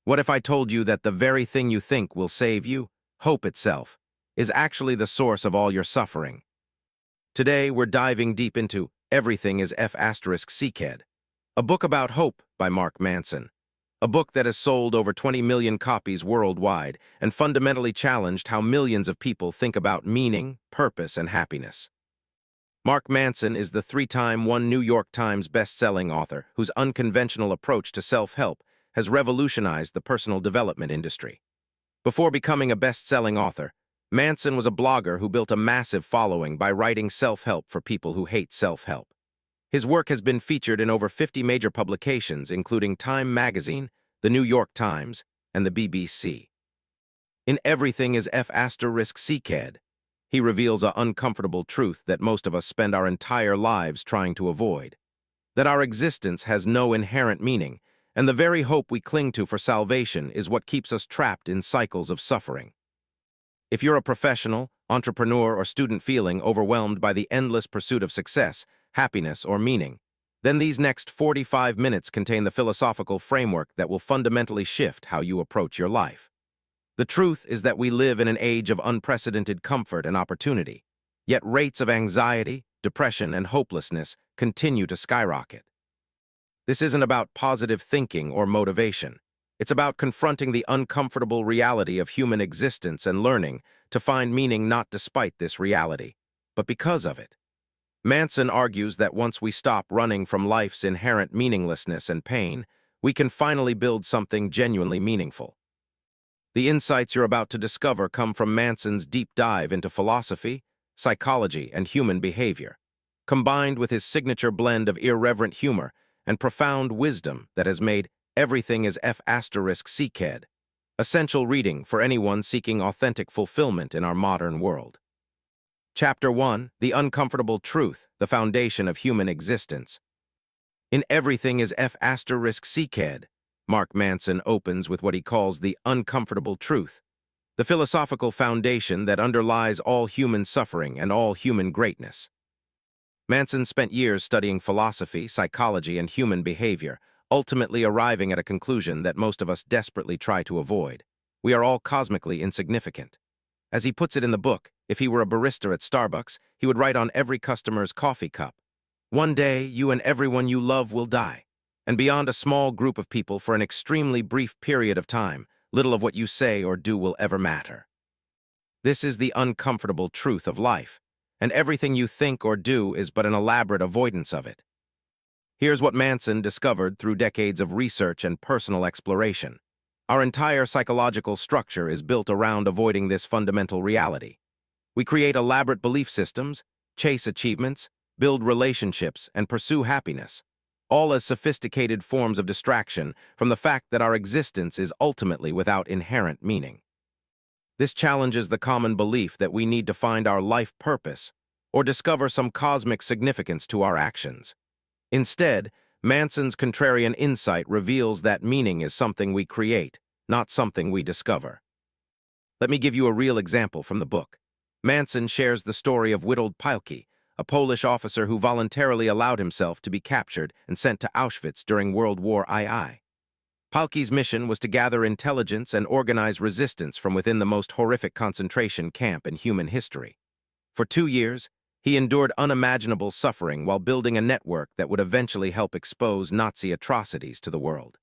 What if I told you that the very thing you think will save you, hope itself, is actually the source of all your suffering? Today, we're diving deep into Everything is cked, a book about hope by Mark Manson, a book that has sold over 20 million copies worldwide and fundamentally challenged how millions of people think about meaning, purpose, and happiness. Mark Manson is the three-time New York Times best-selling author whose unconventional approach to self-help has revolutionized the personal development industry. Before becoming a best-selling author, Manson was a blogger who built a massive following by writing self-help for people who hate self-help. His work has been featured in over 50 major publications, including Time magazine, the New York Times, and the BBC. In Everything is cked, he reveals an uncomfortable truth that most of us spend our entire lives trying to avoid: that our existence has no inherent meaning, and the very hope we cling to for salvation is what keeps us trapped in cycles of suffering. If you're a professional, entrepreneur, or student feeling overwhelmed by the endless pursuit of success, happiness, or meaning, then these next 45 minutes contain the philosophical framework that will fundamentally shift how you approach your life. The truth is that we live in an age of unprecedented comfort and opportunity, yet rates of anxiety, depression, and hopelessness continue to skyrocket. This isn't about positive thinking or motivation. It's about confronting the uncomfortable reality of human existence and learning to find meaning not despite this reality, but because of it. Manson argues that once we stop running from life's inherent meaninglessness and pain, we can finally build something genuinely meaningful. The insights you're about to discover come from Manson's deep dive into philosophy, psychology, and human behavior, combined with his signature blend of irreverent humor and profound wisdom that has made Everything is cked essential reading for anyone seeking authentic fulfillment in our modern world. Chapter 1: The Uncomfortable Truth, the Foundation of Human Existence. In Everything is cked, Mark Manson opens with what he calls the uncomfortable truth, the philosophical foundation that underlies all human suffering and all human greatness. Manson spent years studying philosophy, psychology, and human behavior, ultimately arriving at a conclusion that most of us desperately try to avoid: we are all cosmically insignificant. As he puts it in the book, if he were a barista at Starbucks, he would write on every customer's coffee cup, "One day, you and everyone you love will die. And beyond a small group of people for an extremely brief period of time, little of what you say or do will ever matter." This is the uncomfortable truth of life, and everything you think or do is but an elaborate avoidance of it. Here's what Manson discovered through decades of research and personal exploration. Our entire psychological structure is built around avoiding this fundamental reality. We create elaborate belief systems, chase achievements, build relationships, and pursue happiness, all as sophisticated forms of distraction from the fact that our existence is ultimately without inherent meaning. This challenges the common belief that we need to find our life purpose or discover some cosmic significance to our actions. Instead, Manson's contrarian insight reveals that meaning is something we create, not something we discover. Let me give you a real example from the book. Manson shares the story of Witold Pilkey, a Polish officer who voluntarily allowed himself to be captured and sent to Auschwitz during World War II. Pilkey's mission was to gather intelligence and organize resistance from within the most horrific concentration camp in human history. For 2 years, he endured unimaginable suffering while building a network that would eventually help expose Nazi atrocities to the world.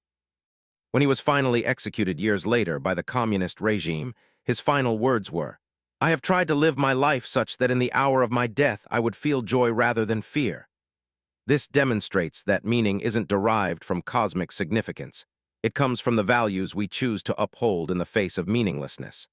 When he was finally executed years later by the communist regime, his final words were, "I have tried to live my life such that in the hour of my death I would feel joy rather than fear." This demonstrates that meaning isn't derived from cosmic significance. It comes from the values we choose to uphold in the face of meaninglessness.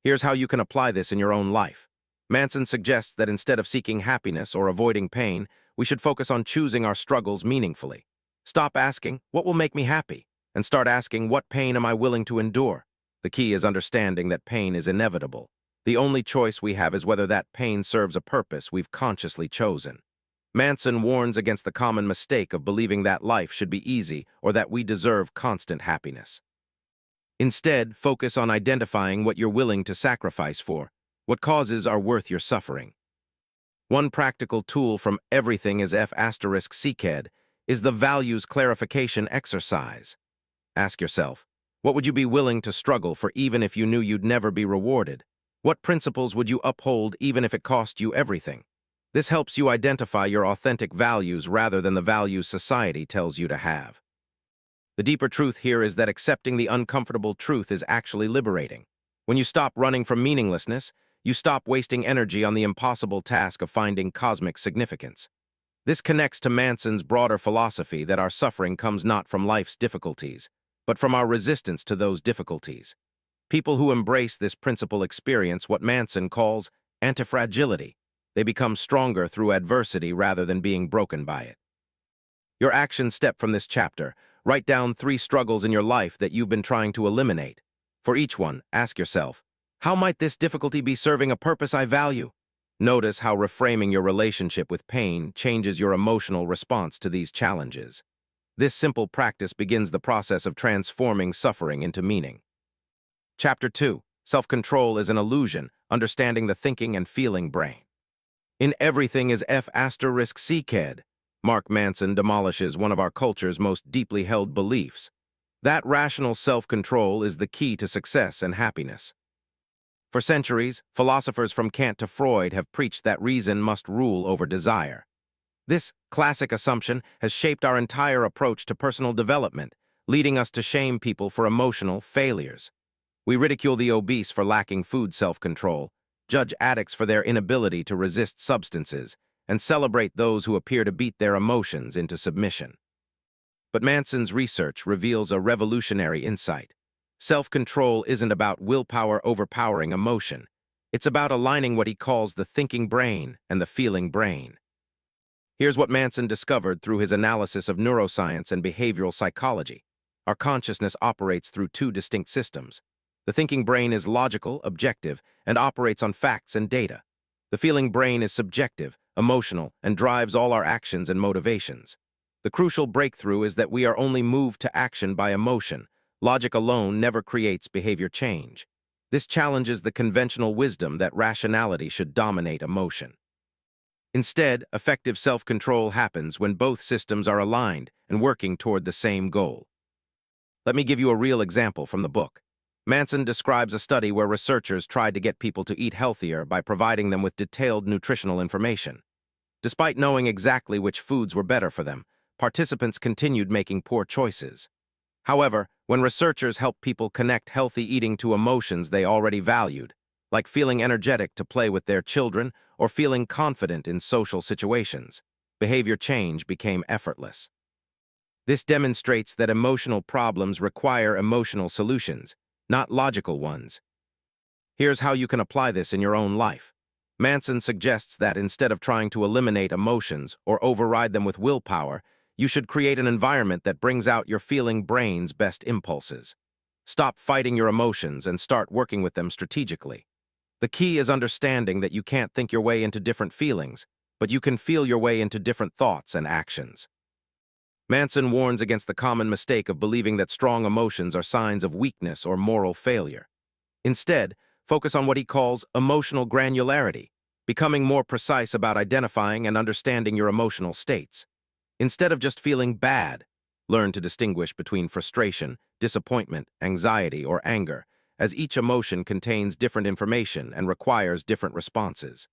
Here's how you can apply this in your own life. Manson suggests that instead of seeking happiness or avoiding pain, we should focus on choosing our struggles meaningfully. Stop asking, "What will make me happy?" and start asking, "What pain am I willing to endure?" The key is understanding that pain is inevitable. The only choice we have is whether that pain serves a purpose we've consciously chosen. Manson warns against the common mistake of believing that life should be easy or that we deserve constant happiness. Instead, focus on identifying what you're willing to sacrifice for, what causes are worth your suffering. One practical tool from Everything is cked is the values clarification exercise. Ask yourself, What would you be willing to struggle for even if you knew you'd never be rewarded? What principles would you uphold even if it cost you everything? This helps you identify your authentic values rather than the values society tells you to have. The deeper truth here is that accepting the uncomfortable truth is actually liberating. When you stop running from meaninglessness, you stop wasting energy on the impossible task of finding cosmic significance. This connects to Manson's broader philosophy that our suffering comes not from life's difficulties, but from our resistance to those difficulties. People who embrace this principle experience what Manson calls antifragility. They become stronger through adversity rather than being broken by it. Your action step from this chapter: write down 3 struggles in your life that you've been trying to eliminate. For each one, ask yourself, how might this difficulty be serving a purpose I value? Notice how reframing your relationship with pain changes your emotional response to these challenges. This simple practice begins the process of transforming suffering into meaning. Chapter 2. Self-control is an illusion, understanding the thinking and feeling brain. In Everything is cked, Mark Manson demolishes one of our culture's most deeply held beliefs. That rational self-control is the key to success and happiness. For centuries, philosophers from Kant to Freud have preached that reason must rule over desire. This classic assumption has shaped our entire approach to personal development, leading us to shame people for emotional failures. We ridicule the obese for lacking food self-control, judge addicts for their inability to resist substances, and celebrate those who appear to beat their emotions into submission. But Manson's research reveals a revolutionary insight. Self-control isn't about willpower overpowering emotion. It's about aligning what he calls the thinking brain and the feeling brain. Here's what Manson discovered through his analysis of neuroscience and behavioral psychology. Our consciousness operates through 2 distinct systems. The thinking brain is logical, objective, and operates on facts and data. The feeling brain is subjective, emotional, and drives all our actions and motivations. The crucial breakthrough is that we are only moved to action by emotion. Logic alone never creates behavior change. This challenges the conventional wisdom that rationality should dominate emotion. Instead, effective self-control happens when both systems are aligned and working toward the same goal. Let me give you a real example from the book. Manson describes a study where researchers tried to get people to eat healthier by providing them with detailed nutritional information. Despite knowing exactly which foods were better for them, participants continued making poor choices. However, when researchers helped people connect healthy eating to emotions they already valued, like feeling energetic to play with their children or feeling confident in social situations, behavior change became effortless. This demonstrates that emotional problems require emotional solutions, not logical ones. Here's how you can apply this in your own life. Manson suggests that instead of trying to eliminate emotions or override them with willpower, you should create an environment that brings out your feeling brain's best impulses. Stop fighting your emotions and start working with them strategically. The key is understanding that you can't think your way into different feelings, but you can feel your way into different thoughts and actions. Manson warns against the common mistake of believing that strong emotions are signs of weakness or moral failure. Instead, focus on what he calls emotional granularity, becoming more precise about identifying and understanding your emotional states. Instead of just feeling bad, learn to distinguish between frustration, disappointment, anxiety, or anger, as each emotion contains different information and requires different responses.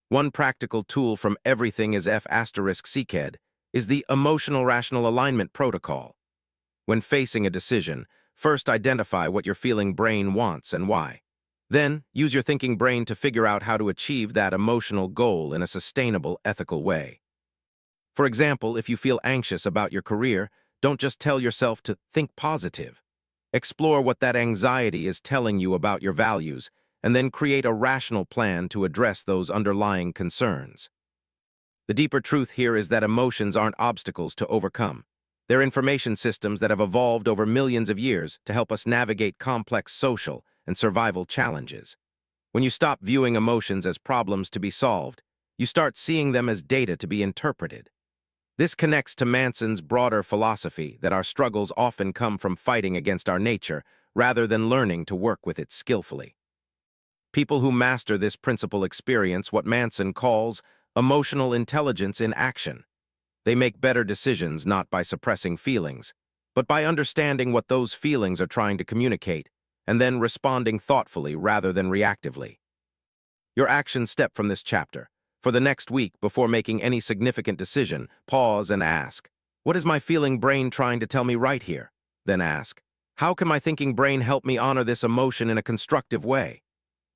One practical tool from Everything is cked is the Emotional Rational Alignment Protocol. When facing a decision, first identify what your feeling brain wants and why. Then, use your thinking brain to figure out how to achieve that emotional goal in a sustainable, ethical way. For example, if you feel anxious about your career, don't just tell yourself to think positive. Explore what that anxiety is telling you about your values, and then create a rational plan to address those underlying concerns. The deeper truth here is that emotions aren't obstacles to overcome. They're information systems that have evolved over millions of years to help us navigate complex social and survival challenges. When you stop viewing emotions as problems to be solved, you start seeing them as data to be interpreted. This connects to Manson's broader philosophy that our struggles often come from fighting against our nature rather than learning to work with it skillfully. People who master this principle experience what Manson calls emotional intelligence in action. They make better decisions not by suppressing feelings, but by understanding what those feelings are trying to communicate, and then responding thoughtfully rather than reactively. Your action step from this chapter. For the next week, before making any significant decision, pause and ask, what is my feeling brain trying to tell me right here? Then ask, how can my thinking brain help me honor this emotion in a constructive way?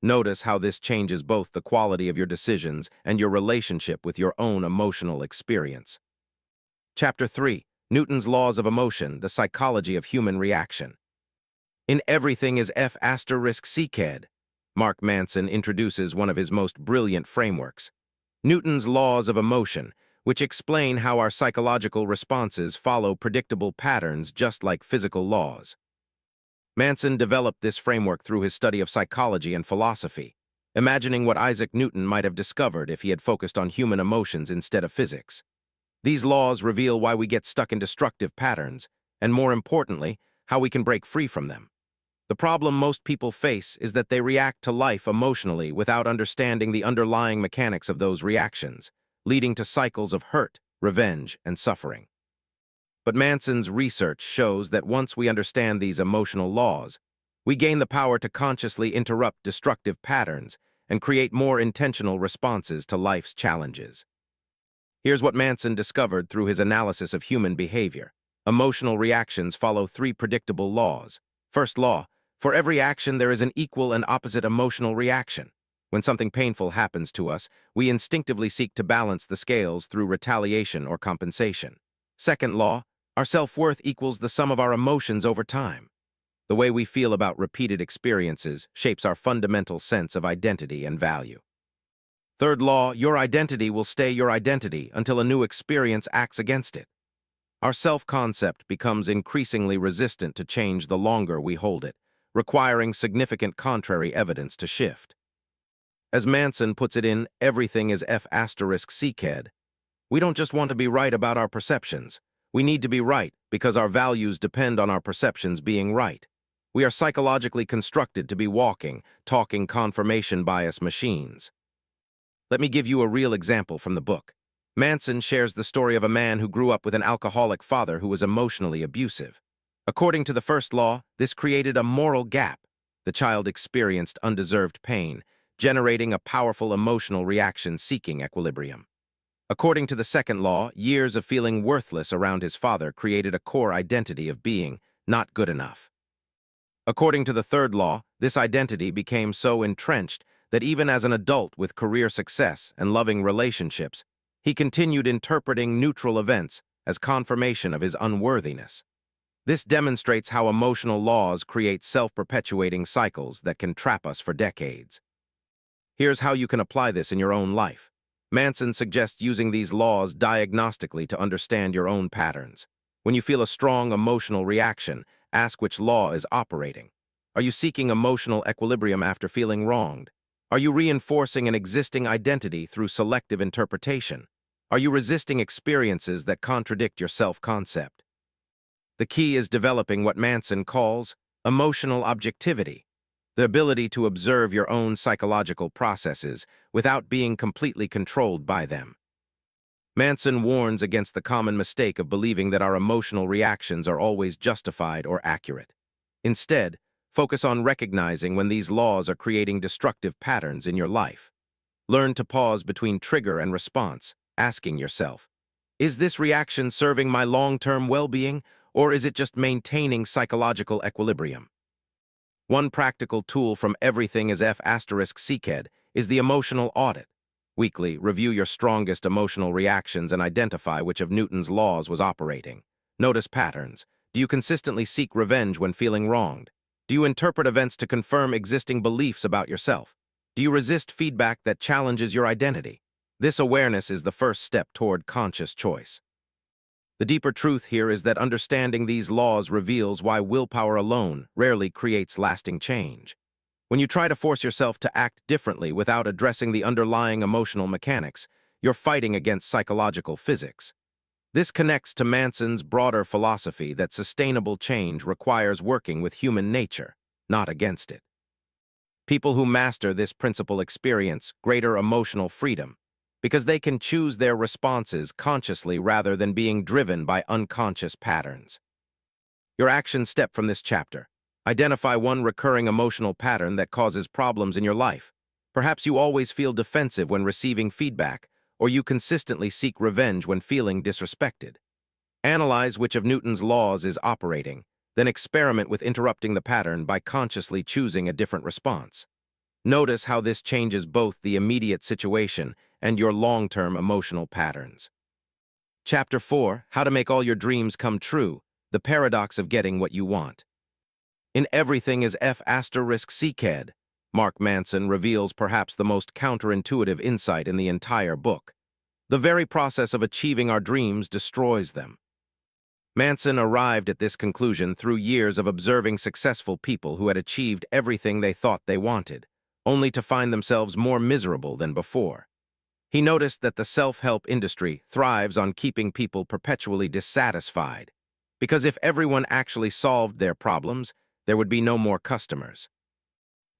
Notice how this changes both the quality of your decisions and your relationship with your own emotional experience. Chapter 3. Newton's Laws of Emotion, the Psychology of Human Reaction. In Everything is cked, Mark Manson introduces one of his most brilliant frameworks, Newton's Laws of Emotion, which explain how our psychological responses follow predictable patterns just like physical laws. Manson developed this framework through his study of psychology and philosophy, imagining what Isaac Newton might have discovered if he had focused on human emotions instead of physics. These laws reveal why we get stuck in destructive patterns, and more importantly, how we can break free from them. The problem most people face is that they react to life emotionally without understanding the underlying mechanics of those reactions, leading to cycles of hurt, revenge, and suffering. But Manson's research shows that once we understand these emotional laws, we gain the power to consciously interrupt destructive patterns and create more intentional responses to life's challenges. Here's what Manson discovered through his analysis of human behavior. Emotional reactions follow 3 predictable laws. First law, for every action there is an equal and opposite emotional reaction. When something painful happens to us, we instinctively seek to balance the scales through retaliation or compensation. Second law, our self-worth equals the sum of our emotions over time. The way we feel about repeated experiences shapes our fundamental sense of identity and value. Third law, your identity will stay your identity until a new experience acts against it. Our self-concept becomes increasingly resistant to change the longer we hold it, requiring significant contrary evidence to shift. As Manson puts it in Everything is cked, we don't just want to be right about our perceptions. We need to be right because our values depend on our perceptions being right. We are psychologically constructed to be walking, talking confirmation bias machines. Let me give you a real example from the book. Manson shares the story of a man who grew up with an alcoholic father who was emotionally abusive. According to the first law, this created a moral gap. The child experienced undeserved pain, generating a powerful emotional reaction seeking equilibrium. According to the second law, years of feeling worthless around his father created a core identity of being not good enough. According to the third law, this identity became so entrenched that even as an adult with career success and loving relationships, he continued interpreting neutral events as confirmation of his unworthiness. This demonstrates how emotional laws create self-perpetuating cycles that can trap us for decades. Here's how you can apply this in your own life. Manson suggests using these laws diagnostically to understand your own patterns. When you feel a strong emotional reaction, ask which law is operating. Are you seeking emotional equilibrium after feeling wronged? Are you reinforcing an existing identity through selective interpretation? Are you resisting experiences that contradict your self-concept? The key is developing what Manson calls emotional objectivity, the ability to observe your own psychological processes without being completely controlled by them. Manson warns against the common mistake of believing that our emotional reactions are always justified or accurate. Instead, focus on recognizing when these laws are creating destructive patterns in your life. Learn to pause between trigger and response, asking yourself, is this reaction serving my long-term well-being, or is it just maintaining psychological equilibrium? One practical tool from Everything is cked is the emotional audit. Weekly, review your strongest emotional reactions and identify which of Newton's laws was operating. Notice patterns. Do you consistently seek revenge when feeling wronged? Do you interpret events to confirm existing beliefs about yourself? Do you resist feedback that challenges your identity? This awareness is the first step toward conscious choice. The deeper truth here is that understanding these laws reveals why willpower alone rarely creates lasting change. When you try to force yourself to act differently without addressing the underlying emotional mechanics, you're fighting against psychological physics. This connects to Manson's broader philosophy that sustainable change requires working with human nature, not against it. People who master this principle experience greater emotional freedom, because they can choose their responses consciously rather than being driven by unconscious patterns. Your action step from this chapter. Identify one recurring emotional pattern that causes problems in your life. Perhaps you always feel defensive when receiving feedback, or you consistently seek revenge when feeling disrespected. Analyze which of Newton's laws is operating, then experiment with interrupting the pattern by consciously choosing a different response. Notice how this changes both the immediate situation and your long-term emotional patterns. Chapter 4, How to Make All Your Dreams Come True, the Paradox of Getting What You Want. In Everything is cked, Mark Manson reveals perhaps the most counterintuitive insight in the entire book. The very process of achieving our dreams destroys them. Manson arrived at this conclusion through years of observing successful people who had achieved everything they thought they wanted, only to find themselves more miserable than before. He noticed that the self-help industry thrives on keeping people perpetually dissatisfied, because if everyone actually solved their problems, there would be no more customers.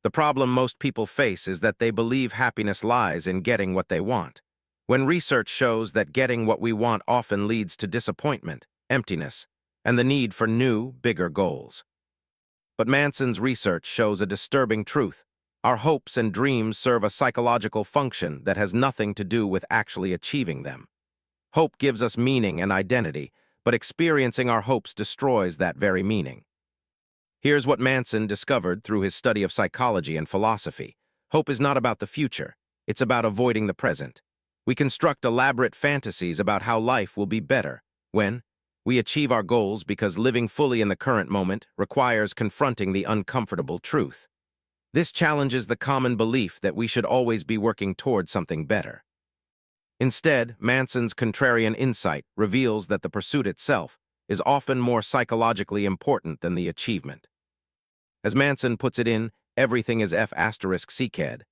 The problem most people face is that they believe happiness lies in getting what they want, when research shows that getting what we want often leads to disappointment, emptiness, and the need for new, bigger goals. But Manson's research shows a disturbing truth. Our hopes and dreams serve a psychological function that has nothing to do with actually achieving them. Hope gives us meaning and identity, but experiencing our hopes destroys that very meaning. Here's what Manson discovered through his study of psychology and philosophy. Hope is not about the future, it's about avoiding the present. We construct elaborate fantasies about how life will be better when we achieve our goals because living fully in the current moment requires confronting the uncomfortable truth. This challenges the common belief that we should always be working toward something better. Instead, Manson's contrarian insight reveals that the pursuit itself is often more psychologically important than the achievement. As Manson puts it in Everything is cked,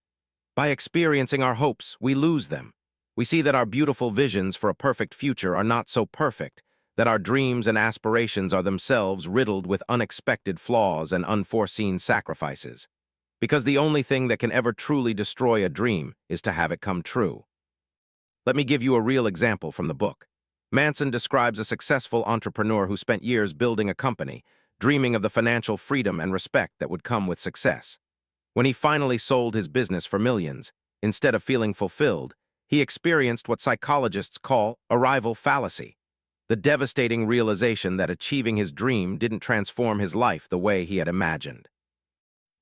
by experiencing our hopes, we lose them. We see that our beautiful visions for a perfect future are not so perfect, that our dreams and aspirations are themselves riddled with unexpected flaws and unforeseen sacrifices. Because the only thing that can ever truly destroy a dream is to have it come true. Let me give you a real example from the book. Manson describes a successful entrepreneur who spent years building a company, dreaming of the financial freedom and respect that would come with success. When he finally sold his business for millions, instead of feeling fulfilled, he experienced what psychologists call arrival fallacy, the devastating realization that achieving his dream didn't transform his life the way he had imagined.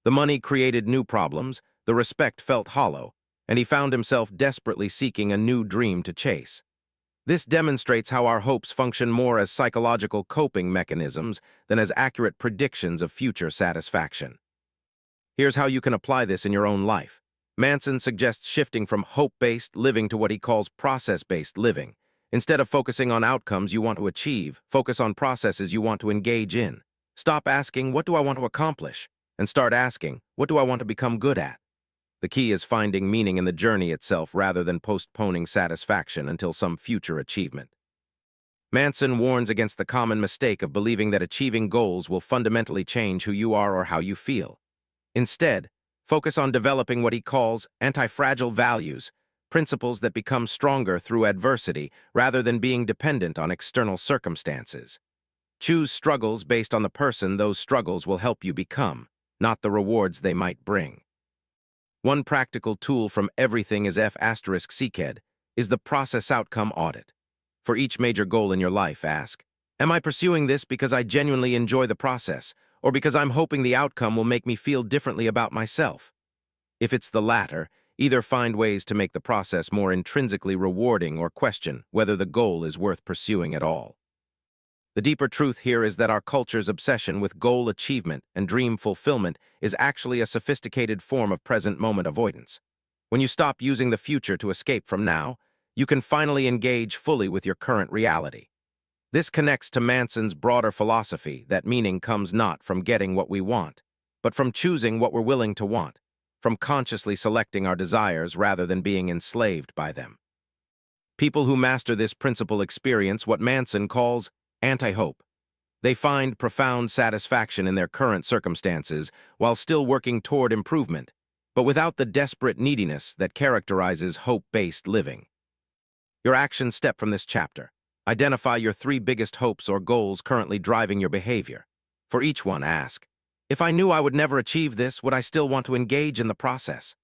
The money created new problems, the respect felt hollow, and he found himself desperately seeking a new dream to chase. This demonstrates how our hopes function more as psychological coping mechanisms than as accurate predictions of future satisfaction. Here's how you can apply this in your own life. Manson suggests shifting from hope-based living to what he calls process-based living. Instead of focusing on outcomes you want to achieve, focus on processes you want to engage in. Stop asking, "What do I want to accomplish?" and start asking, "What do I want to become good at?" The key is finding meaning in the journey itself rather than postponing satisfaction until some future achievement. Manson warns against the common mistake of believing that achieving goals will fundamentally change who you are or how you feel. Instead, focus on developing what he calls anti-fragile values, principles that become stronger through adversity rather than being dependent on external circumstances. Choose struggles based on the person those struggles will help you become, not the rewards they might bring. One practical tool from Everything is cked is the process outcome audit. For each major goal in your life, ask, am I pursuing this because I genuinely enjoy the process, or because I'm hoping the outcome will make me feel differently about myself? If it's the latter, either find ways to make the process more intrinsically rewarding or question whether the goal is worth pursuing at all. The deeper truth here is that our culture's obsession with goal achievement and dream fulfillment is actually a sophisticated form of present moment avoidance. When you stop using the future to escape from now, you can finally engage fully with your current reality. This connects to Manson's broader philosophy that meaning comes not from getting what we want, but from choosing what we're willing to want, from consciously selecting our desires rather than being enslaved by them. People who master this principle experience what Manson calls anti-hope. They find profound satisfaction in their current circumstances while still working toward improvement, but without the desperate neediness that characterizes hope-based living. Your action step from this chapter. Identify your 3 biggest hopes or goals currently driving your behavior. For each one, ask, if I knew I would never achieve this, would I still want to engage in the process?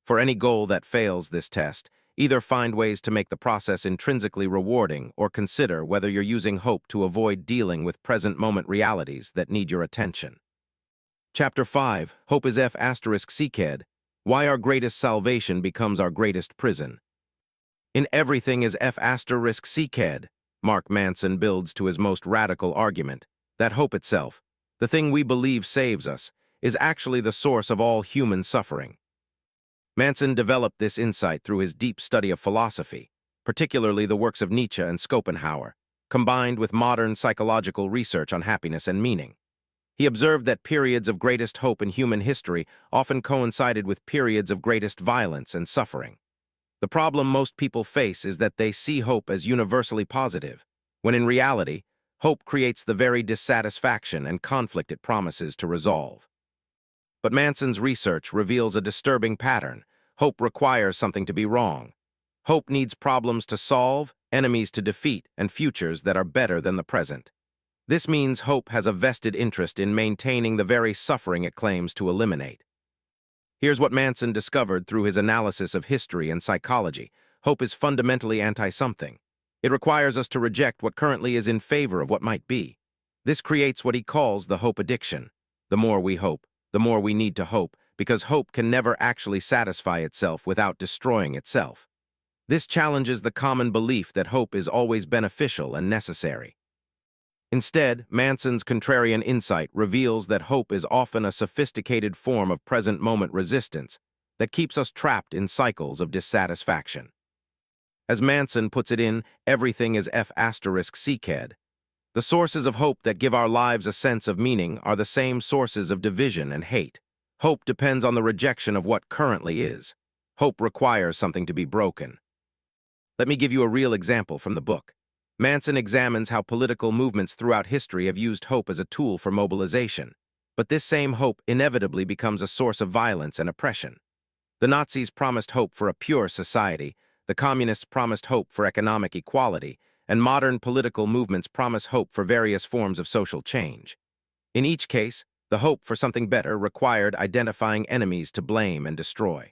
For any goal that fails this test, either find ways to make the process intrinsically rewarding or consider whether you're using hope to avoid dealing with present-moment realities that need your attention. Chapter 5, Hope is cked, Why Our Greatest Salvation Becomes Our Greatest Prison. In Everything is cked, Mark Manson builds to his most radical argument, that hope itself, the thing we believe saves us, is actually the source of all human suffering. Manson developed this insight through his deep study of philosophy, particularly the works of Nietzsche and Schopenhauer, combined with modern psychological research on happiness and meaning. He observed that periods of greatest hope in human history often coincided with periods of greatest violence and suffering. The problem most people face is that they see hope as universally positive, when in reality, hope creates the very dissatisfaction and conflict it promises to resolve. But Manson's research reveals a disturbing pattern. Hope requires something to be wrong. Hope needs problems to solve, enemies to defeat, and futures that are better than the present. This means hope has a vested interest in maintaining the very suffering it claims to eliminate. Here's what Manson discovered through his analysis of history and psychology. Hope is fundamentally anti-something. It requires us to reject what currently is in favor of what might be. This creates what he calls the hope addiction. The more we hope, the more we need to hope, because hope can never actually satisfy itself without destroying itself. This challenges the common belief that hope is always beneficial and necessary. Instead, Manson's contrarian insight reveals that hope is often a sophisticated form of present-moment resistance that keeps us trapped in cycles of dissatisfaction. As Manson puts it in Everything is cked, the sources of hope that give our lives a sense of meaning are the same sources of division and hate. Hope depends on the rejection of what currently is. Hope requires something to be broken. Let me give you a real example from the book. Manson examines how political movements throughout history have used hope as a tool for mobilization, but this same hope inevitably becomes a source of violence and oppression. The Nazis promised hope for a pure society, the Communists promised hope for economic equality, and modern political movements promise hope for various forms of social change. In each case, the hope for something better required identifying enemies to blame and destroy.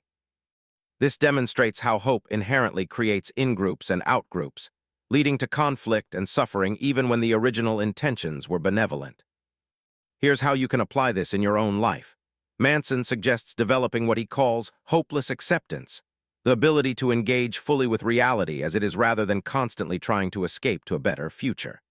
This demonstrates how hope inherently creates in-groups and out-groups, leading to conflict and suffering even when the original intentions were benevolent. Here's how you can apply this in your own life. Manson suggests developing what he calls hopeless acceptance, the ability to engage fully with reality as it is rather than constantly trying to escape to a better future.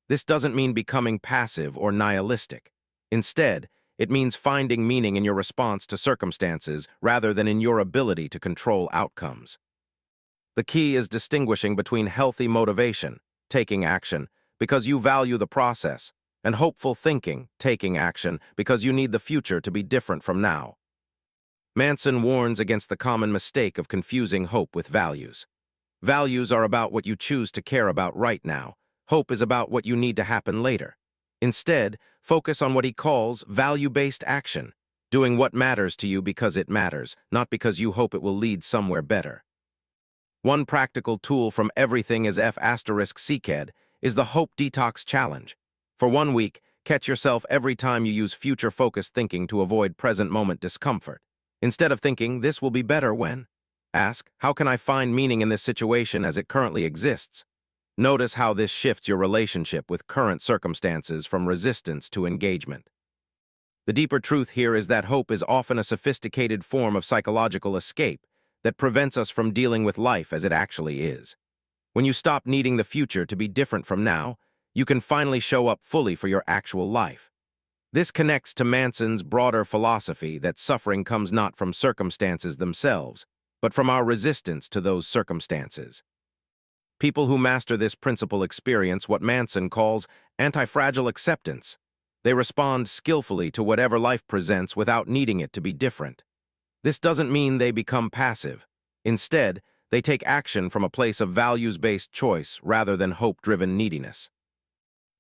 This doesn't mean becoming passive or nihilistic. Instead, it means finding meaning in your response to circumstances rather than in your ability to control outcomes. The key is distinguishing between healthy motivation, taking action, because you value the process, and hopeful thinking, taking action, because you need the future to be different from now. Manson warns against the common mistake of confusing hope with values. Values are about what you choose to care about right now. Hope is about what you need to happen later. Instead, focus on what he calls value-based action, doing what matters to you because it matters, not because you hope it will lead somewhere better. One practical tool from Everything is cked is the Hope Detox Challenge. For 1 week, catch yourself every time you use future-focused thinking to avoid present-moment discomfort. Instead of thinking, this will be better when, ask, how can I find meaning in this situation as it currently exists? Notice how this shifts your relationship with current circumstances from resistance to engagement. The deeper truth here is that hope is often a sophisticated form of psychological escape that prevents us from dealing with life as it actually is. When you stop needing the future to be different from now, you can finally show up fully for your actual life. This connects to Manson's broader philosophy that suffering comes not from circumstances themselves, but from our resistance to those circumstances. People who master this principle experience what Manson calls anti-fragile acceptance. They respond skillfully to whatever life presents without needing it to be different. This doesn't mean they become passive. Instead, they take action from a place of values-based choice rather than hope-driven neediness.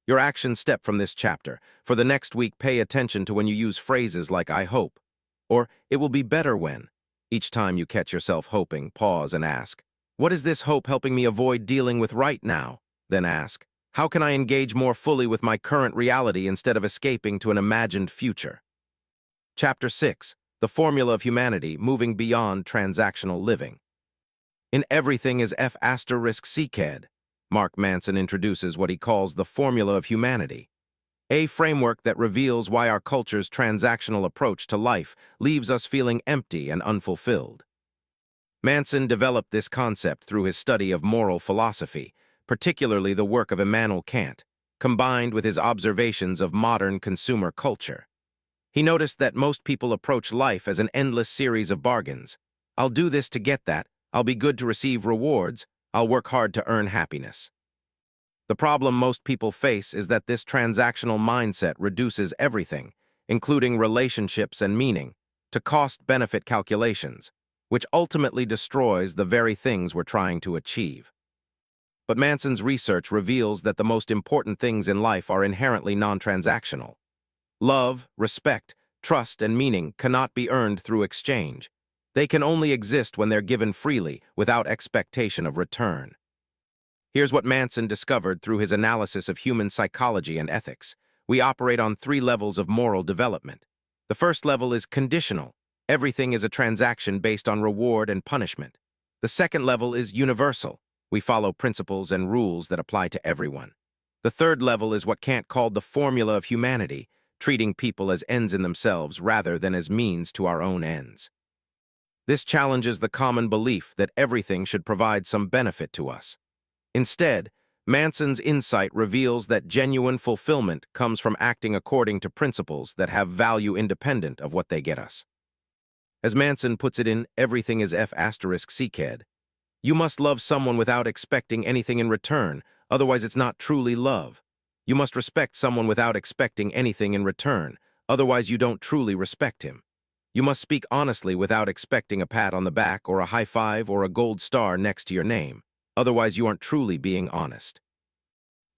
Your action step from this chapter. For the next week, pay attention to when you use phrases like I hope, or it will be better when. Each time you catch yourself hoping, pause and ask, what is this hope helping me avoid dealing with right now? Then ask, How can I engage more fully with my current reality instead of escaping to an imagined future? Chapter 6. The Formula of Humanity, Moving Beyond Transactional Living. In Everything is cked, Mark Manson introduces what he calls the Formula of Humanity, a framework that reveals why our culture's transactional approach to life leaves us feeling empty and unfulfilled. Manson developed this concept through his study of moral philosophy, particularly the work of Immanuel Kant, combined with his observations of modern consumer culture. He noticed that most people approach life as an endless series of bargains. I'll do this to get that, I'll be good to receive rewards, I'll work hard to earn happiness. The problem most people face is that this transactional mindset reduces everything, including relationships and meaning, to cost-benefit calculations, which ultimately destroys the very things we're trying to achieve. But Manson's research reveals that the most important things in life are inherently non-transactional. Love, respect, trust, and meaning cannot be earned through exchange. They can only exist when they're given freely, without expectation of return. Here's what Manson discovered through his analysis of human psychology and ethics. We operate on 3 levels of moral development. The first level is conditional. Everything is a transaction based on reward and punishment. The second level is universal. We follow principles and rules that apply to everyone. The third level is what Kant called the formula of humanity, treating people as ends in themselves rather than as means to our own ends. This challenges the common belief that everything should provide some benefit to us. Instead, Manson's insight reveals that genuine fulfillment comes from acting according to principles that have value independent of what they get us. As Manson puts it in Everything is cked, you must love someone without expecting anything in return, otherwise it's not truly love. You must respect someone without expecting anything in return, otherwise you don't truly respect him. You must speak honestly without expecting a pat on the back or a high five or a gold star next to your name, otherwise you aren't truly being honest.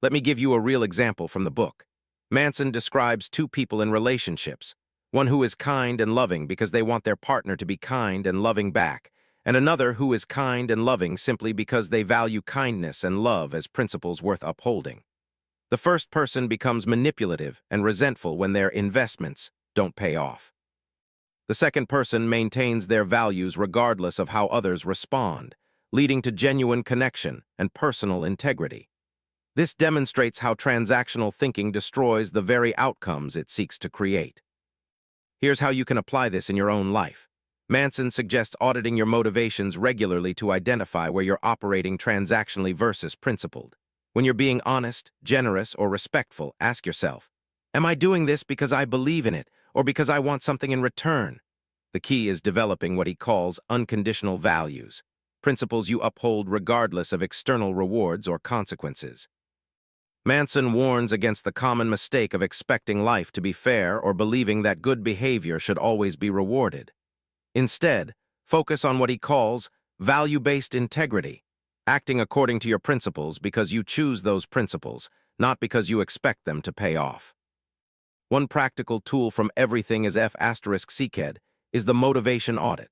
Let me give you a real example from the book. Manson describes 2 people in relationships, one who is kind and loving because they want their partner to be kind and loving back, and another who is kind and loving simply because they value kindness and love as principles worth upholding. The first person becomes manipulative and resentful when their investments don't pay off. The second person maintains their values regardless of how others respond, leading to genuine connection and personal integrity. This demonstrates how transactional thinking destroys the very outcomes it seeks to create. Here's how you can apply this in your own life. Manson suggests auditing your motivations regularly to identify where you're operating transactionally versus principled. When you're being honest, generous, or respectful, ask yourself, am I doing this because I believe in it, or because I want something in return? The key is developing what he calls unconditional values, principles you uphold regardless of external rewards or consequences. Manson warns against the common mistake of expecting life to be fair or believing that good behavior should always be rewarded. Instead, focus on what he calls value-based integrity, acting according to your principles because you choose those principles, not because you expect them to pay off. One practical tool from Everything is cked is the motivation audit.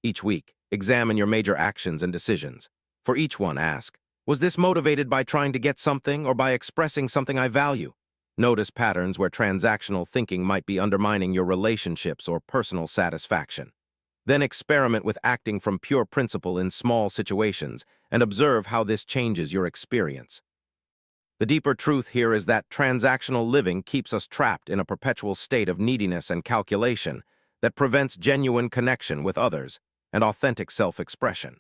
Each week, examine your major actions and decisions. For each one, ask, was this motivated by trying to get something or by expressing something I value? Notice patterns where transactional thinking might be undermining your relationships or personal satisfaction. Then experiment with acting from pure principle in small situations and observe how this changes your experience. The deeper truth here is that transactional living keeps us trapped in a perpetual state of neediness and calculation that prevents genuine connection with others and authentic self-expression.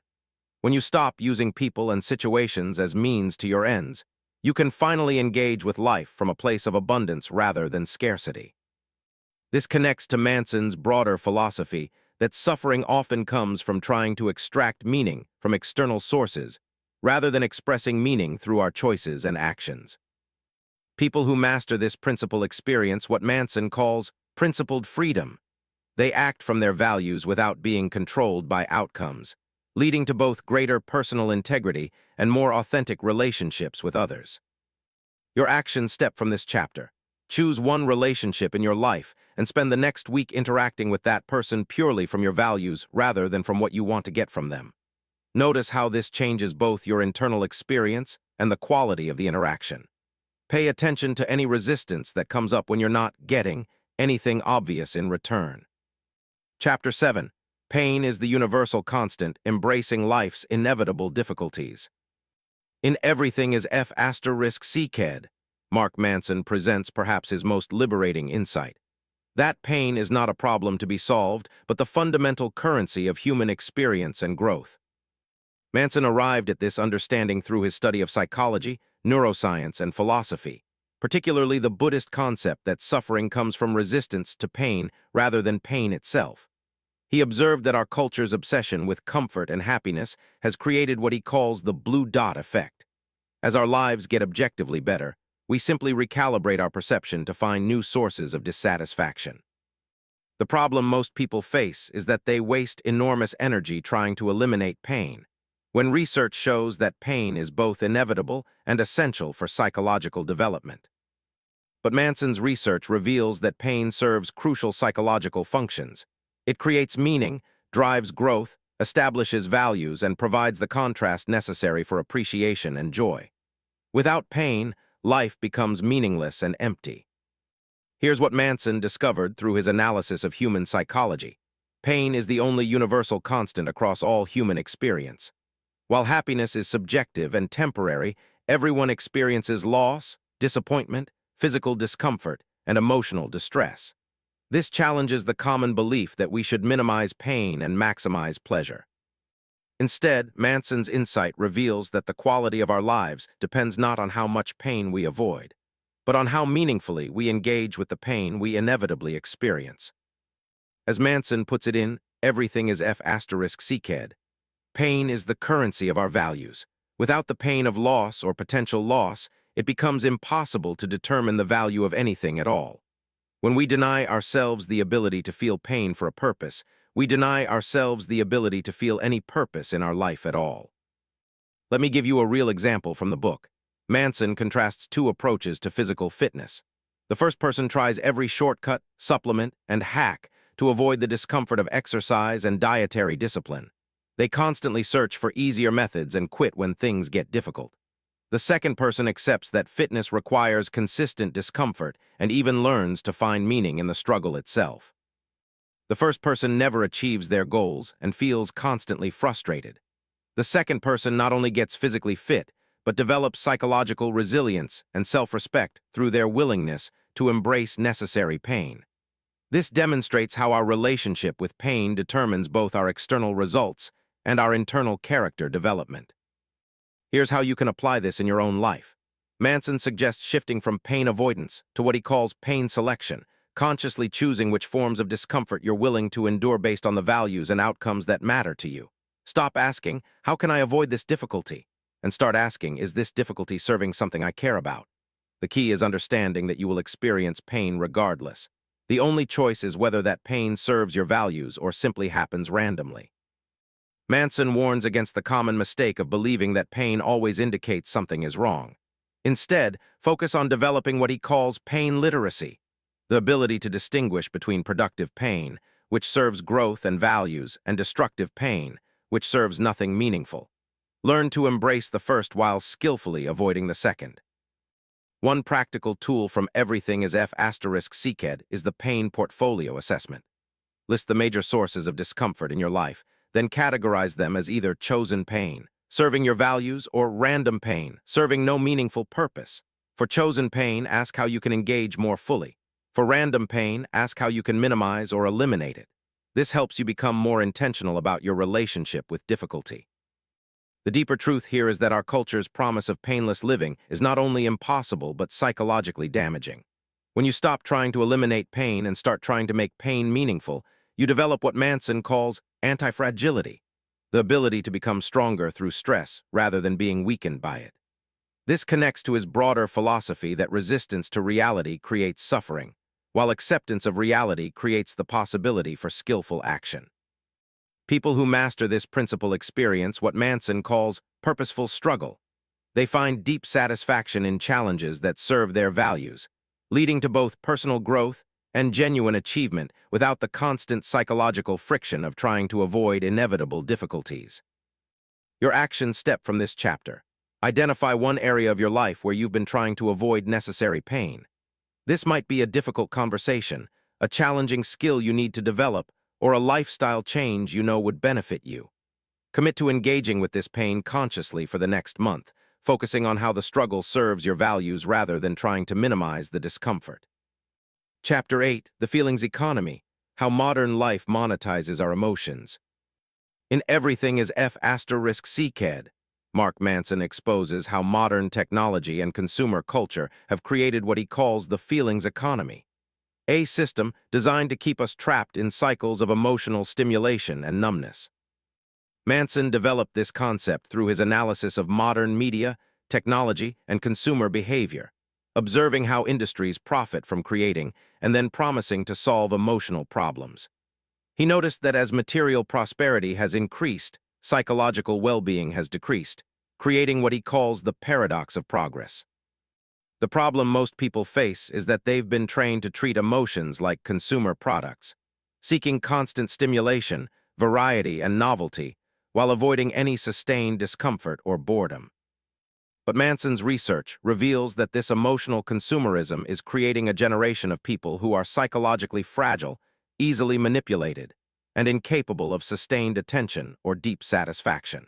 When you stop using people and situations as means to your ends, you can finally engage with life from a place of abundance rather than scarcity. This connects to Manson's broader philosophy that suffering often comes from trying to extract meaning from external sources rather than expressing meaning through our choices and actions. People who master this principle experience what Manson calls principled freedom. They act from their values without being controlled by outcomes, leading to both greater personal integrity and more authentic relationships with others. Your actions step from this chapter. Choose one relationship in your life and spend the next week interacting with that person purely from your values rather than from what you want to get from them. Notice how this changes both your internal experience and the quality of the interaction. Pay attention to any resistance that comes up when you're not getting anything obvious in return. Chapter 7. Pain is the universal constant, embracing life's inevitable difficulties. In Everything is cked, Mark Manson presents perhaps his most liberating insight. That pain is not a problem to be solved, but the fundamental currency of human experience and growth. Manson arrived at this understanding through his study of psychology, neuroscience, and philosophy, particularly the Buddhist concept that suffering comes from resistance to pain rather than pain itself. He observed that our culture's obsession with comfort and happiness has created what he calls the blue dot effect. As our lives get objectively better, we simply recalibrate our perception to find new sources of dissatisfaction. The problem most people face is that they waste enormous energy trying to eliminate pain, when research shows that pain is both inevitable and essential for psychological development. But Manson's research reveals that pain serves crucial psychological functions. It creates meaning, drives growth, establishes values, and provides the contrast necessary for appreciation and joy. Without pain, life becomes meaningless and empty. Here's what Manson discovered through his analysis of human psychology. Pain is the only universal constant across all human experience. While happiness is subjective and temporary, everyone experiences loss, disappointment, physical discomfort, and emotional distress. This challenges the common belief that we should minimize pain and maximize pleasure. Instead, Manson's insight reveals that the quality of our lives depends not on how much pain we avoid, but on how meaningfully we engage with the pain we inevitably experience. As Manson puts it in Everything is cked, pain is the currency of our values. Without the pain of loss or potential loss, it becomes impossible to determine the value of anything at all. When we deny ourselves the ability to feel pain for a purpose, we deny ourselves the ability to feel any purpose in our life at all. Let me give you a real example from the book. Manson contrasts two approaches to physical fitness. The first person tries every shortcut, supplement, and hack to avoid the discomfort of exercise and dietary discipline. They constantly search for easier methods and quit when things get difficult. The second person accepts that fitness requires consistent discomfort and even learns to find meaning in the struggle itself. The first person never achieves their goals and feels constantly frustrated. The second person not only gets physically fit, but develops psychological resilience and self-respect through their willingness to embrace necessary pain. This demonstrates how our relationship with pain determines both our external results and our internal character development. Here's how you can apply this in your own life. Manson suggests shifting from pain avoidance to what he calls pain selection, consciously choosing which forms of discomfort you're willing to endure based on the values and outcomes that matter to you. Stop asking, how can I avoid this difficulty? And start asking, is this difficulty serving something I care about? The key is understanding that you will experience pain regardless. The only choice is whether that pain serves your values or simply happens randomly. Manson warns against the common mistake of believing that pain always indicates something is wrong. Instead, focus on developing what he calls pain literacy, the ability to distinguish between productive pain, which serves growth and values, and destructive pain, which serves nothing meaningful. Learn to embrace the first while skillfully avoiding the second. One practical tool from Everything is cked is the pain portfolio assessment. List the major sources of discomfort in your life, then categorize them as either chosen pain, serving your values, or random pain, serving no meaningful purpose. For chosen pain, ask how you can engage more fully. For random pain, ask how you can minimize or eliminate it. This helps you become more intentional about your relationship with difficulty. The deeper truth here is that our culture's promise of painless living is not only impossible but psychologically damaging. When you stop trying to eliminate pain and start trying to make pain meaningful, you develop what Manson calls anti-fragility, the ability to become stronger through stress rather than being weakened by it. This connects to his broader philosophy that resistance to reality creates suffering, while acceptance of reality creates the possibility for skillful action. People who master this principle experience what Manson calls purposeful struggle. They find deep satisfaction in challenges that serve their values, leading to both personal growth and genuine achievement without the constant psychological friction of trying to avoid inevitable difficulties. Your actions step from this chapter. Identify one area of your life where you've been trying to avoid necessary pain. This might be a difficult conversation, a challenging skill you need to develop, or a lifestyle change you know would benefit you. Commit to engaging with this pain consciously for the next month, focusing on how the struggle serves your values rather than trying to minimize the discomfort. Chapter 8, The Feelings Economy, How Modern Life Monetizes Our Emotions. In Everything is cked, Mark Manson exposes how modern technology and consumer culture have created what he calls the feelings economy, a system designed to keep us trapped in cycles of emotional stimulation and numbness. Manson developed this concept through his analysis of modern media, technology, and consumer behavior, observing how industries profit from creating and then promising to solve emotional problems. He noticed that as material prosperity has increased, psychological well-being has decreased, creating what he calls the paradox of progress. The problem most people face is that they've been trained to treat emotions like consumer products, seeking constant stimulation, variety, and novelty, while avoiding any sustained discomfort or boredom. But Manson's research reveals that this emotional consumerism is creating a generation of people who are psychologically fragile, easily manipulated, and incapable of sustained attention or deep satisfaction.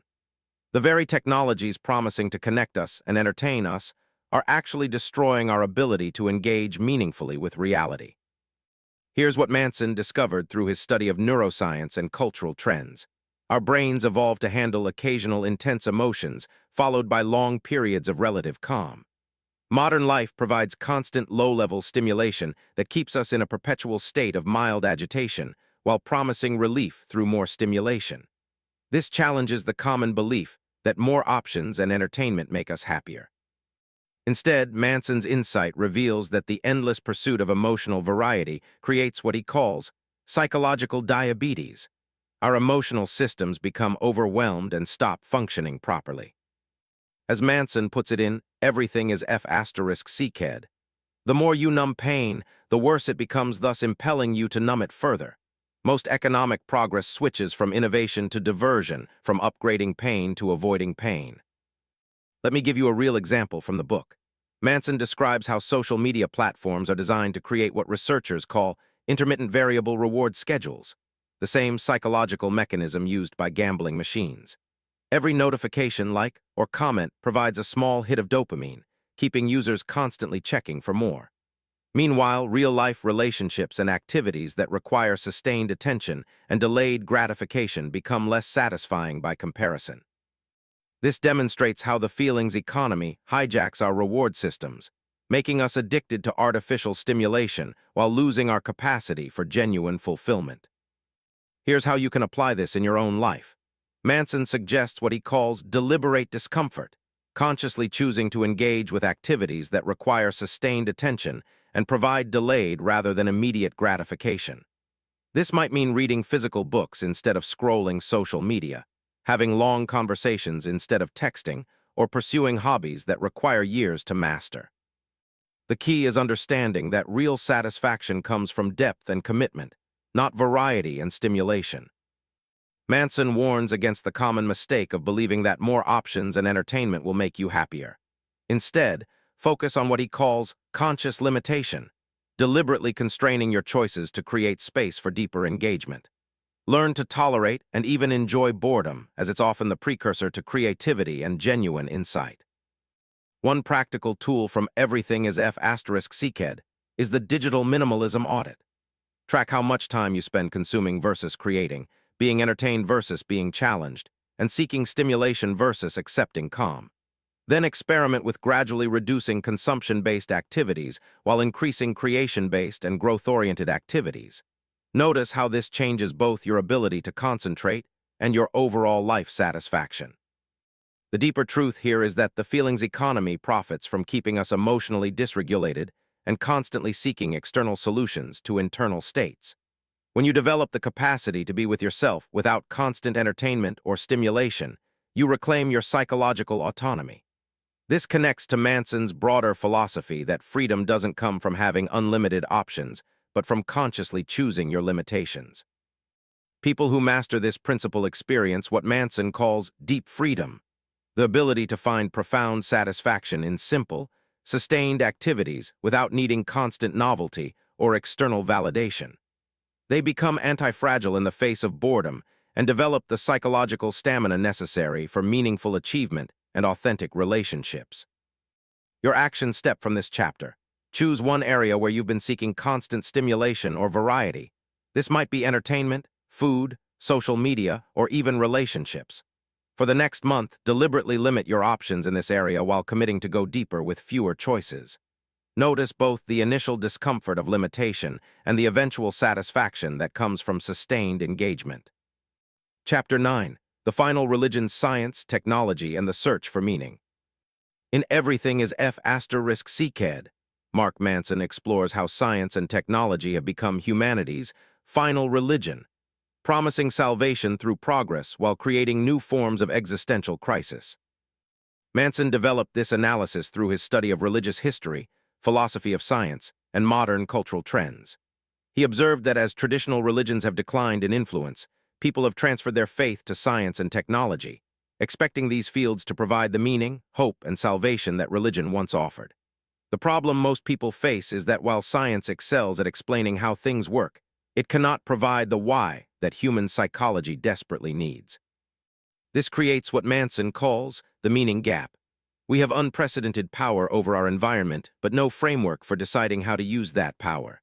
The very technologies promising to connect us and entertain us are actually destroying our ability to engage meaningfully with reality. Here's what Manson discovered through his study of neuroscience and cultural trends. Our brains evolved to handle occasional intense emotions, followed by long periods of relative calm. Modern life provides constant low-level stimulation that keeps us in a perpetual state of mild agitation, while promising relief through more stimulation. This challenges the common belief that more options and entertainment make us happier. Instead, Manson's insight reveals that the endless pursuit of emotional variety creates what he calls psychological diabetes. Our emotional systems become overwhelmed and stop functioning properly. As Manson puts it in Everything is cked, the more you numb pain, the worse it becomes, thus impelling you to numb it further. Most economic progress switches from innovation to diversion, from upgrading pain to avoiding pain. Let me give you a real example from the book. Manson describes how social media platforms are designed to create what researchers call intermittent variable reward schedules, the same psychological mechanism used by gambling machines. Every notification, like, or comment provides a small hit of dopamine, keeping users constantly checking for more. Meanwhile, real-life relationships and activities that require sustained attention and delayed gratification become less satisfying by comparison. This demonstrates how the feelings economy hijacks our reward systems, making us addicted to artificial stimulation while losing our capacity for genuine fulfillment. Here's how you can apply this in your own life. Manson suggests what he calls deliberate discomfort, consciously choosing to engage with activities that require sustained attention and provide delayed rather than immediate gratification. This might mean reading physical books instead of scrolling social media, having long conversations instead of texting, or pursuing hobbies that require years to master. The key is understanding that real satisfaction comes from depth and commitment, not variety and stimulation. Manson warns against the common mistake of believing that more options and entertainment will make you happier. Instead, focus on what he calls conscious limitation, deliberately constraining your choices to create space for deeper engagement. Learn to tolerate and even enjoy boredom, as it's often the precursor to creativity and genuine insight. One practical tool from Everything is cked is the digital minimalism audit. Track how much time you spend consuming versus creating, being entertained versus being challenged, and seeking stimulation versus accepting calm. Then experiment with gradually reducing consumption-based activities while increasing creation-based and growth-oriented activities. Notice how this changes both your ability to concentrate and your overall life satisfaction. The deeper truth here is that the feelings economy profits from keeping us emotionally dysregulated and constantly seeking external solutions to internal states. When you develop the capacity to be with yourself without constant entertainment or stimulation, you reclaim your psychological autonomy. This connects to Manson's broader philosophy that freedom doesn't come from having unlimited options, but from consciously choosing your limitations. People who master this principle experience what Manson calls deep freedom, the ability to find profound satisfaction in simple, sustained activities without needing constant novelty or external validation. They become anti-fragile in the face of boredom and develop the psychological stamina necessary for meaningful achievement and authentic relationships. Your action step from this chapter. Choose one area where you've been seeking constant stimulation or variety. This might be entertainment, food, social media, or even relationships. For the next month, deliberately limit your options in this area while committing to go deeper with fewer choices. Notice both the initial discomfort of limitation and the eventual satisfaction that comes from sustained engagement. Chapter 9. The Final Religion: Science, Technology, and the Search for Meaning. In Everything is cked, Mark Manson explores how science and technology have become humanity's final religion, promising salvation through progress while creating new forms of existential crisis. Manson developed this analysis through his study of religious history, philosophy of science, and modern cultural trends. He observed that as traditional religions have declined in influence, people have transferred their faith to science and technology, expecting these fields to provide the meaning, hope, and salvation that religion once offered. The problem most people face is that while science excels at explaining how things work, it cannot provide the why that human psychology desperately needs. This creates what Manson calls the meaning gap. We have unprecedented power over our environment, but no framework for deciding how to use that power.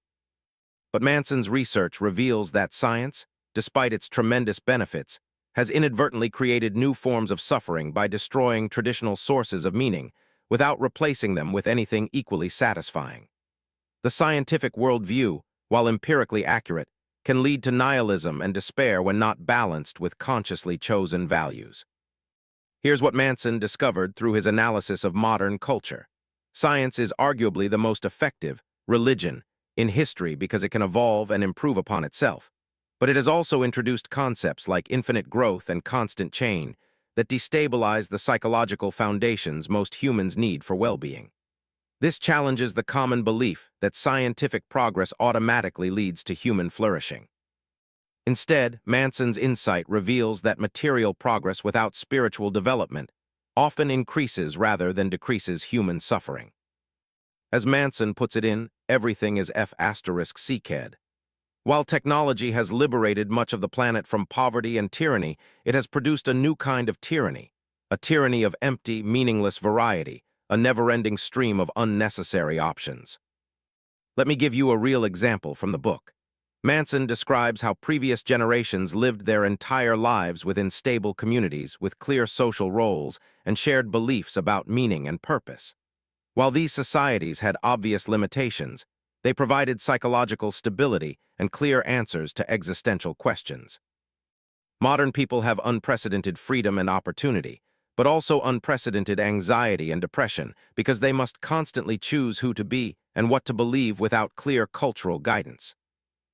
But Manson's research reveals that science, despite its tremendous benefits, has inadvertently created new forms of suffering by destroying traditional sources of meaning without replacing them with anything equally satisfying. The scientific worldview, while empirically accurate, can lead to nihilism and despair when not balanced with consciously chosen values. Here's what Manson discovered through his analysis of modern culture. Science is arguably the most effective religion in history because it can evolve and improve upon itself. But it has also introduced concepts like infinite growth and constant change that destabilize the psychological foundations most humans need for well-being. This challenges the common belief that scientific progress automatically leads to human flourishing. Instead, Manson's insight reveals that material progress without spiritual development often increases rather than decreases human suffering. As Manson puts it in Everything is cked. While technology has liberated much of the planet from poverty and tyranny, it has produced a new kind of tyranny, a tyranny of empty, meaningless variety, a never-ending stream of unnecessary options. Let me give you a real example from the book. Manson describes how previous generations lived their entire lives within stable communities with clear social roles and shared beliefs about meaning and purpose. While these societies had obvious limitations, they provided psychological stability and clear answers to existential questions. Modern people have unprecedented freedom and opportunity, but also unprecedented anxiety and depression because they must constantly choose who to be and what to believe without clear cultural guidance.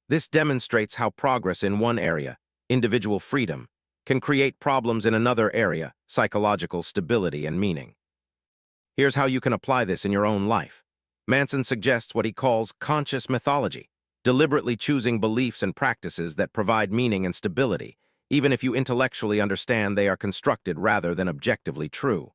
This demonstrates how progress in one area, individual freedom, can create problems in another area, psychological stability and meaning. Here's how you can apply this in your own life. Manson suggests what he calls conscious mythology, deliberately choosing beliefs and practices that provide meaning and stability, even if you intellectually understand they are constructed rather than objectively true.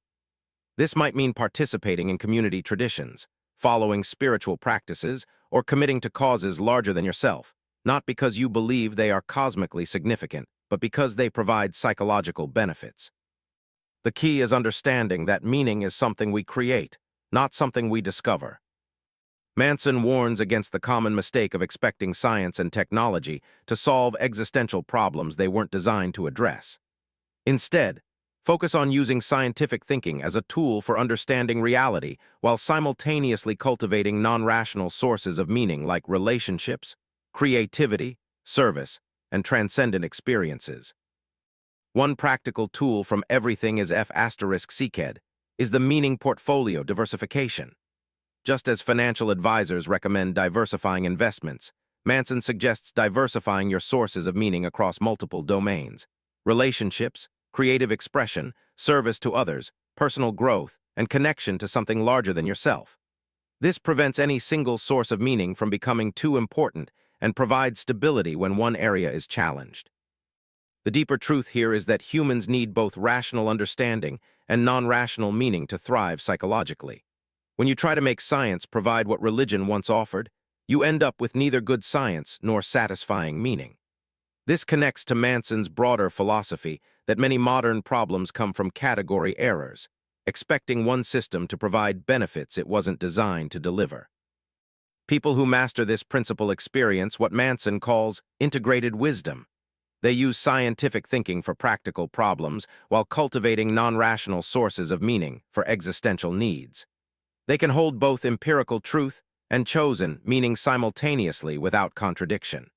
This might mean participating in community traditions, following spiritual practices, or committing to causes larger than yourself, not because you believe they are cosmically significant, but because they provide psychological benefits. The key is understanding that meaning is something we create, not something we discover. Manson warns against the common mistake of expecting science and technology to solve existential problems they weren't designed to address. Instead, focus on using scientific thinking as a tool for understanding reality while simultaneously cultivating non-rational sources of meaning like relationships, creativity, service, and transcendent experiences. One practical tool from Everything is cked is the meaning portfolio diversification. Just as financial advisors recommend diversifying investments, Manson suggests diversifying your sources of meaning across multiple domains: relationships, creative expression, service to others, personal growth, and connection to something larger than yourself. This prevents any single source of meaning from becoming too important and provides stability when one area is challenged. The deeper truth here is that humans need both rational understanding and non-rational meaning to thrive psychologically. When you try to make science provide what religion once offered, you end up with neither good science nor satisfying meaning. This connects to Manson's broader philosophy that many modern problems come from category errors, expecting one system to provide benefits it wasn't designed to deliver. People who master this principle experience what Manson calls integrated wisdom. They use scientific thinking for practical problems while cultivating non-rational sources of meaning for existential needs. They can hold both empirical truth and chosen meaning simultaneously without contradiction.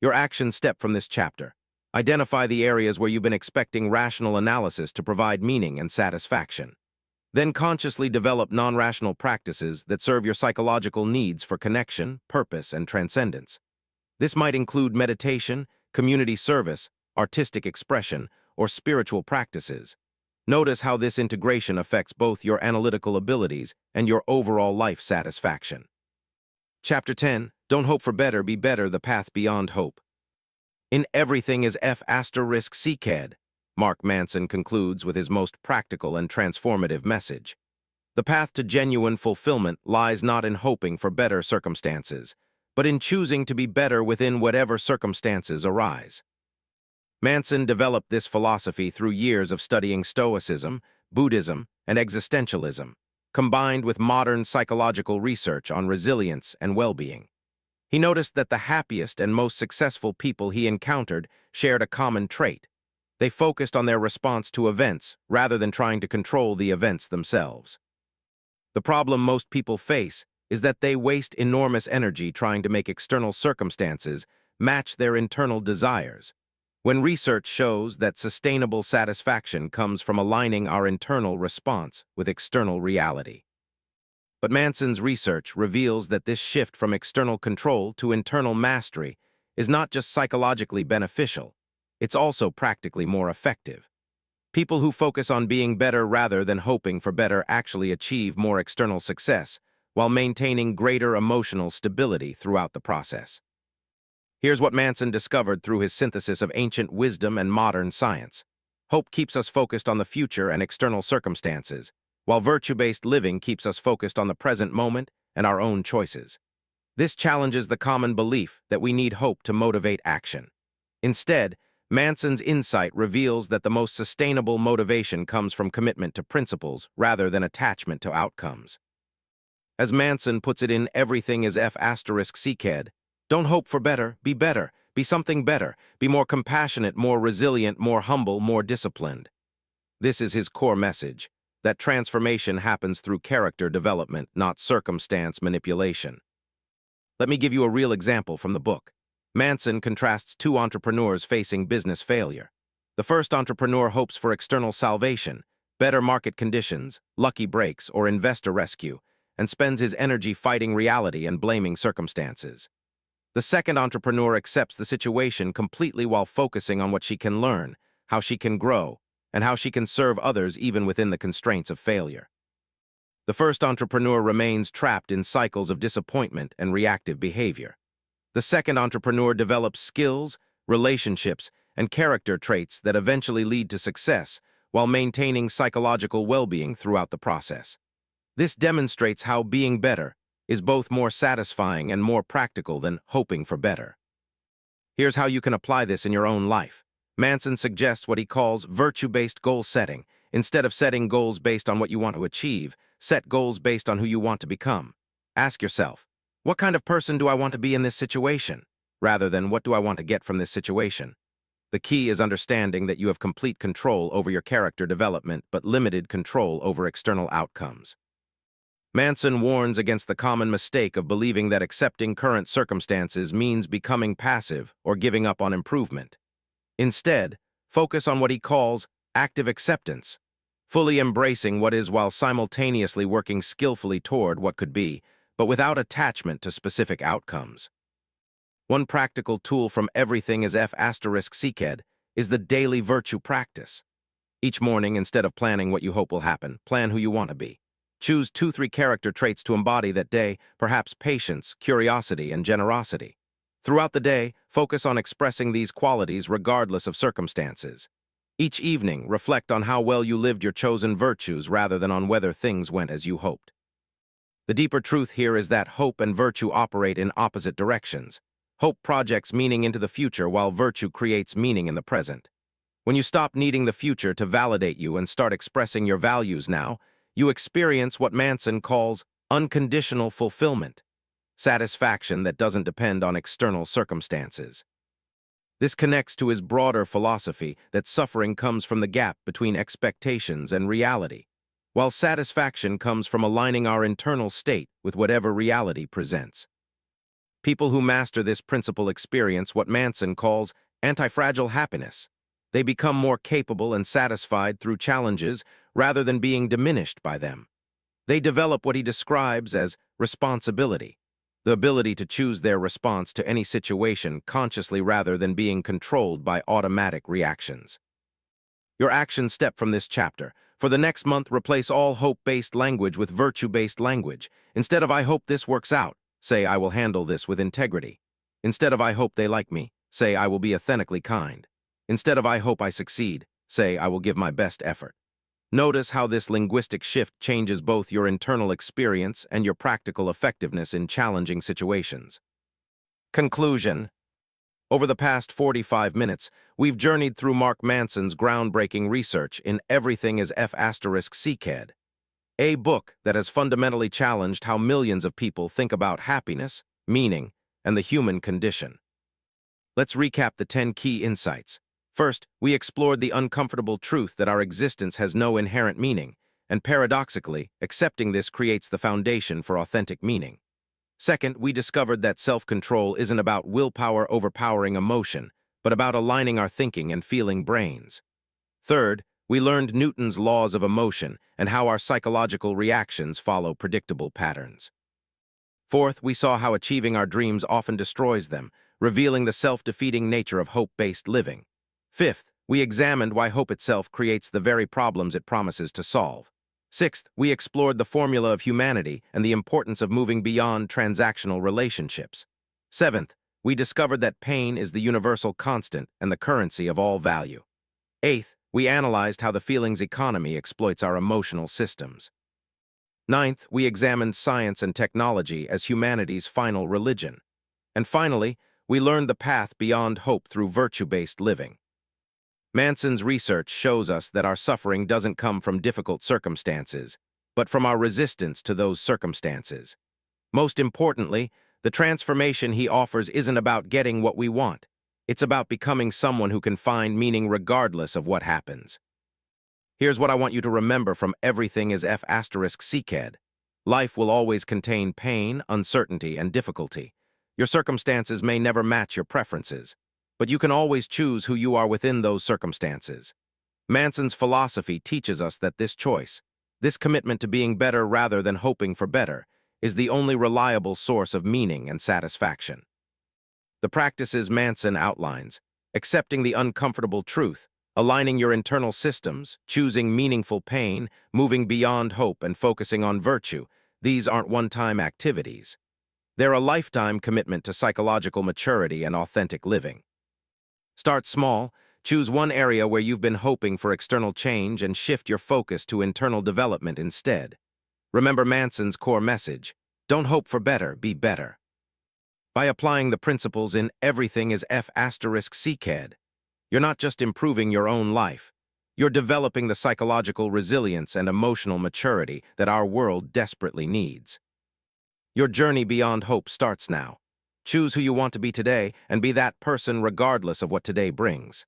Your action step from this chapter. Identify the areas where you've been expecting rational analysis to provide meaning and satisfaction. Then consciously develop non-rational practices that serve your psychological needs for connection, purpose, and transcendence. This might include meditation, community service, artistic expression, or spiritual practices. Notice how this integration affects both your analytical abilities and your overall life satisfaction. Chapter 10, Don't Hope for Better, Be Better, The Path Beyond Hope. In Everything is cked, Mark Manson concludes with his most practical and transformative message. The path to genuine fulfillment lies not in hoping for better circumstances, but in choosing to be better within whatever circumstances arise. Manson developed this philosophy through years of studying Stoicism, Buddhism, and existentialism, combined with modern psychological research on resilience and well-being. He noticed that the happiest and most successful people he encountered shared a common trait. They focused on their response to events rather than trying to control the events themselves. The problem most people face is that they waste enormous energy trying to make external circumstances match their internal desires, when research shows that sustainable satisfaction comes from aligning our internal response with external reality. But Manson's research reveals that this shift from external control to internal mastery is not just psychologically beneficial, it's also practically more effective. People who focus on being better rather than hoping for better actually achieve more external success while maintaining greater emotional stability throughout the process. Here's what Manson discovered through his synthesis of ancient wisdom and modern science. Hope keeps us focused on the future and external circumstances, while virtue-based living keeps us focused on the present moment and our own choices. This challenges the common belief that we need hope to motivate action. Instead, Manson's insight reveals that the most sustainable motivation comes from commitment to principles rather than attachment to outcomes. As Manson puts it in Everything is cked, don't hope for better, be something better, be more compassionate, more resilient, more humble, more disciplined. This is his core message, that transformation happens through character development, not circumstance manipulation. Let me give you a real example from the book. Manson contrasts two entrepreneurs facing business failure. The first entrepreneur hopes for external salvation, better market conditions, lucky breaks, or investor rescue, and spends his energy fighting reality and blaming circumstances. The second entrepreneur accepts the situation completely while focusing on what she can learn, how she can grow, and how she can serve others even within the constraints of failure. The first entrepreneur remains trapped in cycles of disappointment and reactive behavior. The second entrepreneur develops skills, relationships, and character traits that eventually lead to success while maintaining psychological well-being throughout the process. This demonstrates how being better is both more satisfying and more practical than hoping for better. Here's how you can apply this in your own life. Manson suggests what he calls virtue-based goal setting. Instead of setting goals based on what you want to achieve, set goals based on who you want to become. Ask yourself, what kind of person do I want to be in this situation? Rather than what do I want to get from this situation? The key is understanding that you have complete control over your character development but limited control over external outcomes. Manson warns against the common mistake of believing that accepting current circumstances means becoming passive or giving up on improvement. Instead, focus on what he calls active acceptance, fully embracing what is while simultaneously working skillfully toward what could be, but without attachment to specific outcomes. One practical tool from Everything is cked is the daily virtue practice. Each morning, instead of planning what you hope will happen, plan who you want to be. Choose 2-3 character traits to embody that day, perhaps patience, curiosity, and generosity. Throughout the day, focus on expressing these qualities regardless of circumstances. Each evening, reflect on how well you lived your chosen virtues rather than on whether things went as you hoped. The deeper truth here is that hope and virtue operate in opposite directions. Hope projects meaning into the future while virtue creates meaning in the present. When you stop needing the future to validate you and start expressing your values now, you experience what Manson calls unconditional fulfillment, satisfaction that doesn't depend on external circumstances. This connects to his broader philosophy that suffering comes from the gap between expectations and reality, while satisfaction comes from aligning our internal state with whatever reality presents. People who master this principle experience what Manson calls anti-fragile happiness. They become more capable and satisfied through challenges rather than being diminished by them. They develop what he describes as responsibility, the ability to choose their response to any situation consciously rather than being controlled by automatic reactions. Your action step from this chapter. For the next month, replace all hope-based language with virtue-based language. Instead of "I hope this works out," say "I will handle this with integrity." Instead of "I hope they like me," say "I will be authentically kind." Instead of "I hope I succeed," say "I will give my best effort." Notice how this linguistic shift changes both your internal experience and your practical effectiveness in challenging situations. Conclusion. Over the past 45 minutes, we've journeyed through Mark Manson's groundbreaking research in Everything is cked, a book that has fundamentally challenged how millions of people think about happiness, meaning, and the human condition. Let's recap the 10 key insights. First, we explored the uncomfortable truth that our existence has no inherent meaning, and paradoxically, accepting this creates the foundation for authentic meaning. Second, we discovered that self-control isn't about willpower overpowering emotion, but about aligning our thinking and feeling brains. Third, we learned Newton's laws of emotion and how our psychological reactions follow predictable patterns. Fourth, we saw how achieving our dreams often destroys them, revealing the self-defeating nature of hope-based living. Fifth, we examined why hope itself creates the very problems it promises to solve. Sixth, we explored the formula of humanity and the importance of moving beyond transactional relationships. Seventh, we discovered that pain is the universal constant and the currency of all value. Eighth, we analyzed how the feelings economy exploits our emotional systems. Ninth, we examined science and technology as humanity's final religion. And finally, we learned the path beyond hope through virtue-based living. Manson's research shows us that our suffering doesn't come from difficult circumstances, but from our resistance to those circumstances. Most importantly, the transformation he offers isn't about getting what we want. It's about becoming someone who can find meaning regardless of what happens. Here's what I want you to remember from Everything is cked. Life will always contain pain, uncertainty, and difficulty. Your circumstances may never match your preferences, but you can always choose who you are within those circumstances. Manson's philosophy teaches us that this choice, this commitment to being better rather than hoping for better, is the only reliable source of meaning and satisfaction. The practices Manson outlines, accepting the uncomfortable truth, aligning your internal systems, choosing meaningful pain, moving beyond hope, and focusing on virtue, these aren't one-time activities. They're a lifetime commitment to psychological maturity and authentic living. Start small, choose one area where you've been hoping for external change and shift your focus to internal development instead. Remember Manson's core message: don't hope for better, be better. By applying the principles in Everything is cked, you're not just improving your own life, you're developing the psychological resilience and emotional maturity that our world desperately needs. Your journey beyond hope starts now. Choose who you want to be today and be that person regardless of what today brings.